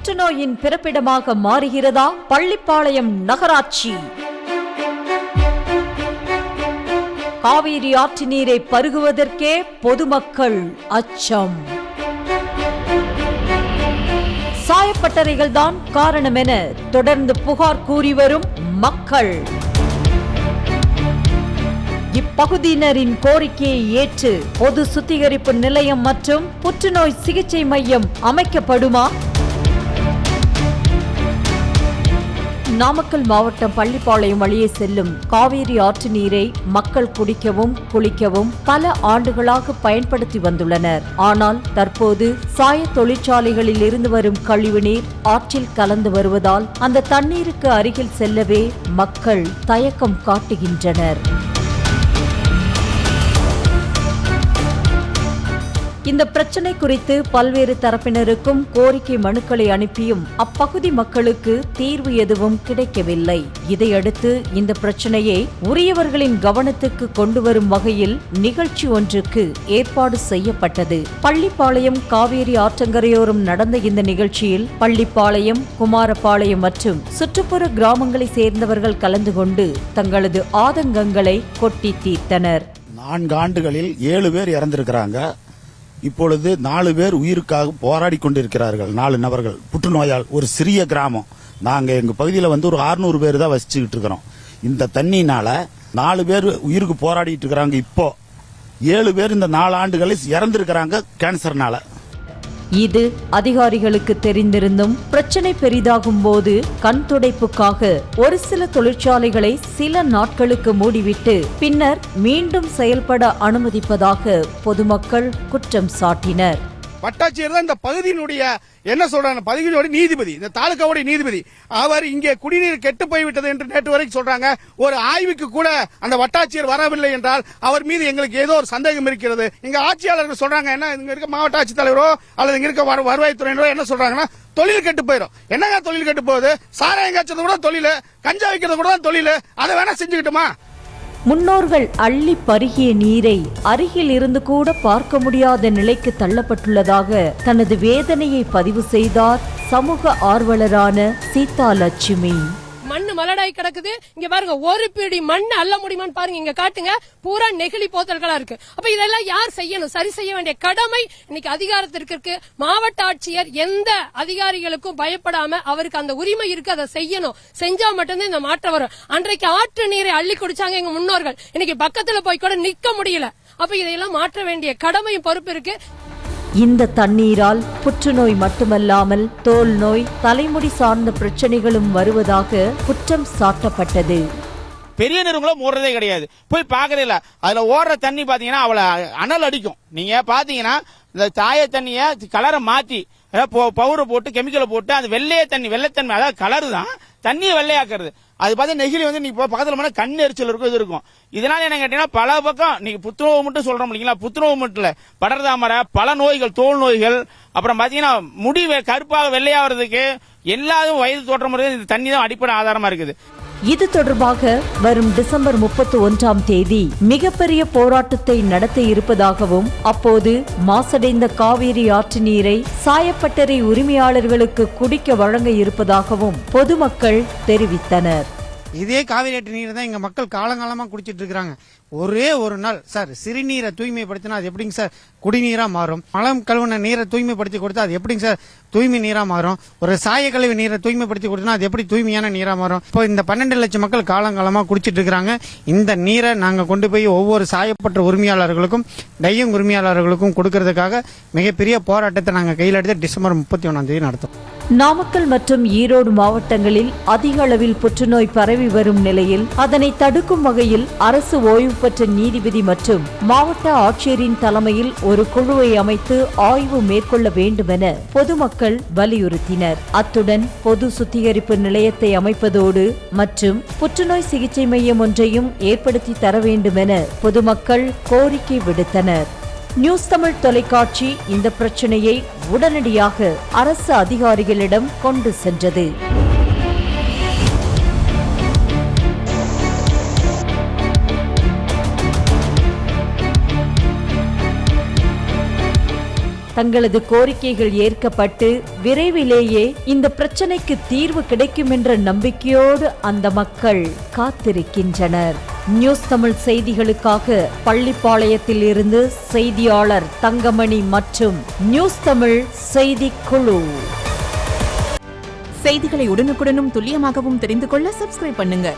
புற்றுநோயின் பிறப்பிடமாக மாறுகிறதா பள்ளிப்பாளையம் நகராட்சி? காவிரி ஆற்று நீரை பருகுவதற்கே பொதுமக்கள் அச்சம். சாயப்பட்டறைகள் தான் காரணம் என தொடர்ந்து புகார் கூறி வரும் மக்கள். இப்பகுதியினரின் கோரிக்கையை ஏற்று பொது சுத்திகரிப்பு நிலையம் மற்றும் புற்றுநோய் சிகிச்சை மையம் அமைக்கப்படுமா? நாமக்கல் மாவட்டம் பள்ளிப்பாளையம் வழியே செல்லும் காவிரி ஆற்று நீரை மக்கள் குடிக்கவும் குளிக்கவும் பல ஆண்டுகளாக பயன்படுத்தி வந்துள்ளனர். ஆனால் தற்போது சாய தொழிற்சாலைகளில் இருந்து வரும் கழிவுநீர் ஆற்றில் கலந்து வருவதால் அந்த தண்ணீருக்கு அருகில் செல்லவே மக்கள் தயக்கம் காட்டுகின்றனர். இந்த பிரச்சனை குறித்து பல்வேறு தரப்பினருக்கும் கோரிக்கை மனுக்களை அனுப்பியும் அப்பகுதி மக்களுக்கு தீர்வு எதுவும் கிடைக்கவில்லை. இதையடுத்து இந்த பிரச்சனையை உரியவர்களின் கவனத்துக்கு கொண்டு வரும் வகையில் நிகழ்ச்சி ஒன்றுக்கு ஏற்பாடு செய்யப்பட்டது. பள்ளிப்பாளையம் காவேரி ஆற்றங்கரையோரம் நடந்த இந்த நிகழ்ச்சியில் பள்ளிப்பாளையம், குமாரபாளையம் மற்றும் சுற்றுப்புற கிராமங்களை சேர்ந்தவர்கள் கலந்து கொண்டு தங்களது ஆதங்கங்களை கொட்டி தீர்த்தனர். 4 ஆண்டுகளில் 7 பேர் இறந்திருக்கிறாங்க. இப்பொழுது 4 பேர் உயிருக்காக போராடி கொண்டிருக்கிறார்கள். 4 நபர்கள் புற்றுநோயால். ஒரு சிறிய கிராமம். நாங்க எங்க பகுதியில் ஒரு 600 பேர் தான் வசிச்சுக்கிட்டு இருக்கிறோம். இந்த தண்ணினால 4 பேர் உயிருக்கு போராடிட்டு இருக்கிறாங்க. இப்போ 7 பேர் இந்த 4 ஆண்டுகளில் இறந்திருக்கிறாங்க கேன்சர்னால. இது அதிகாரிகளுக்கு தெரிந்திருந்தும் பிரச்சனை பெரிதாகும் போது கண் துடைப்புக்காக ஒரு சில தொழிற்சாலைகளை சில நாட்களுக்கு மூடிவிட்டு பின்னர் மீண்டும் செயல்பட அனுமதிப்பதாக பொதுமக்கள் குற்றம் சாட்டினர். வட்டாட்சியர் தான் இந்த பகுதியினுடைய என்ன சொல்றாங்க, பகுதியினுடைய நீதிபதி, இந்த தாலுகாவுடைய நீதிபதி. அவர் இங்கே குடிநீர் கெட்டு போய்விட்டது என்று நேற்று வரைக்கும் சொல்றாங்க. ஒரு ஆய்வுக்கு கூட அந்த வட்டாட்சியர் வரவில்லை என்றால் அவர் மீது எங்களுக்கு ஏதோ ஒரு சந்தேகம் இருக்கிறது. இங்க ஆட்சியாளர்கள் சொல்றாங்க, என்ன இங்க இருக்க மாவட்ட ஆட்சித்தலைவரோ அல்லது இங்க இருக்க வருவாய்த்துறையினரோ என்ன சொல்றாங்கன்னா, தொழில் கெட்டு போயிடும். என்னங்க தொழில் கெட்டு போகுது? சாராயம் காய்ச்சது கூட தொழில், கஞ்சா வைக்கிறது கூட தான் தொழில். அதை வேணா செஞ்சுக்கிட்டுமா? முன்னோர்கள் அள்ளி பருகிய நீரை அருகில் இருந்து கூட பார்க்க முடியாத நிலைக்கு தள்ளப்பட்டுள்ளதாக தனது வேதனையை பதிவு செய்தார் சமூக ஆர்வலரான சீதா லட்சுமி. மண்ணு மலடாய் கிடக்குது. இங்க பாருங்க, ஒரு பிடி மண் அள்ள முடியுமான்னு பாருங்க. இங்க காட்டுங்க, பூரா நெகிழி போத்தல்களா இருக்கு. அப்ப இதெல்லாம் யார் செய்யணும்? சரி செய்ய வேண்டிய கடமை இன்னைக்கு அதிகாரத்திற்கு இருக்கு. மாவட்ட ஆட்சியர் எந்த அதிகாரிகளுக்கும் பயப்படாம அவருக்கு அந்த உரிமை இருக்கு, அதை செய்யணும். செஞ்சா மட்டும்தான் இந்த மாற்றம் வரும். அன்றைக்கு ஆற்று நீரை அள்ளி குடிச்சாங்க எங்க முன்னோர்கள். இன்னைக்கு பக்கத்துல போய் கூட நிக்க முடியல. அப்ப இதையெல்லாம் மாற்ற வேண்டிய கடமையும் பொறுப்பு இருக்கு. இந்த தண்ணீரால் புற்றுநோய் மட்டுமல்லாமல் தோல் நோய், தலைமுடி சார்ந்த பிரச்சனைகளும் வருவதாக குற்றம் சாட்டப்பட்டது. பெரிய நிறுவனம் ஓடுறதே கிடையாது, போய் பாக்குறே இல்ல. அதுல ஓடுற தண்ணி பாத்தீங்கன்னா அவளை அனல் அடிக்கும். நீங்க பாத்தீங்கன்னா இந்த சாய தண்ணிய கலரை மாத்தி பவுடர் போட்டு கெமிக்கலை போட்டு அந்த வெள்ளைத்தன்மை, அதாவது கலரு தான் தண்ணியை வெள்ளையாக்குறது. அது பார்த்து நெகிழி நீ பக்கத்துல போனா கண் எரிச்சல் இருக்கும், இது இருக்கும். இதனால என்ன கேட்டீங்கன்னா பல பக்கம் நீங்க புத்துணர்வு மட்டும் சொல்றோம் இல்லைங்களா, புத்துணர்வு மட்டும் இல்ல, படர்தாமரை, பல நோய்கள், தோல் நோய்கள், அப்புறம் பாத்தீங்கன்னா முடி கருப்பாக வெள்ளையாகிறதுக்கு எல்லாரும் வயது தோற்றம் முறை இந்த தண்ணி தான் அடிப்படை ஆதாரமா இருக்குது. இது தொடர்பாக வரும் டிசம்பர் 31 மிகப்பெரிய போராட்டத்தை நடத்த இருப்பதாகவும் அப்போது மாசடைந்த காவிரி ஆற்று நீரை சாயப்பட்டறை உரிமையாளர்களுக்கு குடிக்க வழங்க இருப்பதாகவும் பொதுமக்கள் தெரிவித்தனர். இதே காவிரி ஆற்று நீர் தான் எங்க மக்கள் காலங்காலமா குடிச்சிட்டு இருக்காங்க. ஒரே ஒரு நாள் சார் சிறுநீரை தூய்மைப்படுத்தினா அது எப்படிங்க சார் குடிநீரா மாறும்? மலம் கழுவுன நீரை தூய்மைப்படுத்தி கொடுத்தா அது எப்படிங்க சார் தூய்மை நீரா மாறும்? ஒரு சாய கழிவு நீரை தூய்மைப்படுத்தி கொடுத்தா அது எப்படி தூய்மையான நீரா மாறும்? இப்போ இந்த 12 லட்சம் மக்கள் காலங்காலமா குடிச்சிட்டு இருக்கிறாங்க. இந்த நீரை நாங்க கொண்டு போய் ஒவ்வொரு சாயப்பட்ட உரிமையாளர்களுக்கும் டையிங் உரிமையாளர்களுக்கும் கொடுக்கறதுக்காக மிகப்பெரிய போராட்டத்தை நாங்க கையில் எடுத்து டிசம்பர் 31 நடத்தும். நாமக்கல் மற்றும் ஈரோடு மாவட்டங்களில் அதிக அளவில் புற்றுநோய் பரவி வரும் நிலையில் அதனை தடுக்கும் வகையில் அரசு ஓய்வு பெற்ற நீதிபதி மற்றும் மாவட்ட ஆட்சியரின் தலைமையில் ஒரு குழுவை அமைத்து ஆய்வு மேற்கொள்ள வேண்டும் என பொதுமக்கள் வலியுறுத்தினர். அத்துடன் பொது சுத்திகரிப்பு நிலையத்தை அமைப்பதோடு மற்றும் புற்றுநோய் சிகிச்சை மையம் ஒன்றையும் ஏற்படுத்தி தர வேண்டும் என பொதுமக்கள் கோரிக்கை விடுத்தனர். நியூஸ் தமிழ் தொலைக்காட்சி இந்த பிரச்சனையை உடனடியாக அரசு அதிகாரிகளிடம் கொண்டு சென்றது. தங்களது கோரிக்கைகள் ஏற்கப்பட்டு விரைவிலேயே இந்த பிரச்சனைக்கு தீர்வு கிடைக்கும் என்ற நம்பிக்கையோடு அந்த மக்கள் காத்திருக்கின்றனர். நியூஸ் தமிழ் செய்திகளுக்காக பள்ளிப்பாளையத்தில் இருந்து செய்தியாளர் தங்கமணி மற்றும் நியூஸ் தமிழ் செய்திக்குழு. செய்திகளை உடனுக்குடனும் துல்லியமாகவும் தெரிந்து கொள்ள சப்ஸ்கிரைப் பண்ணுங்க.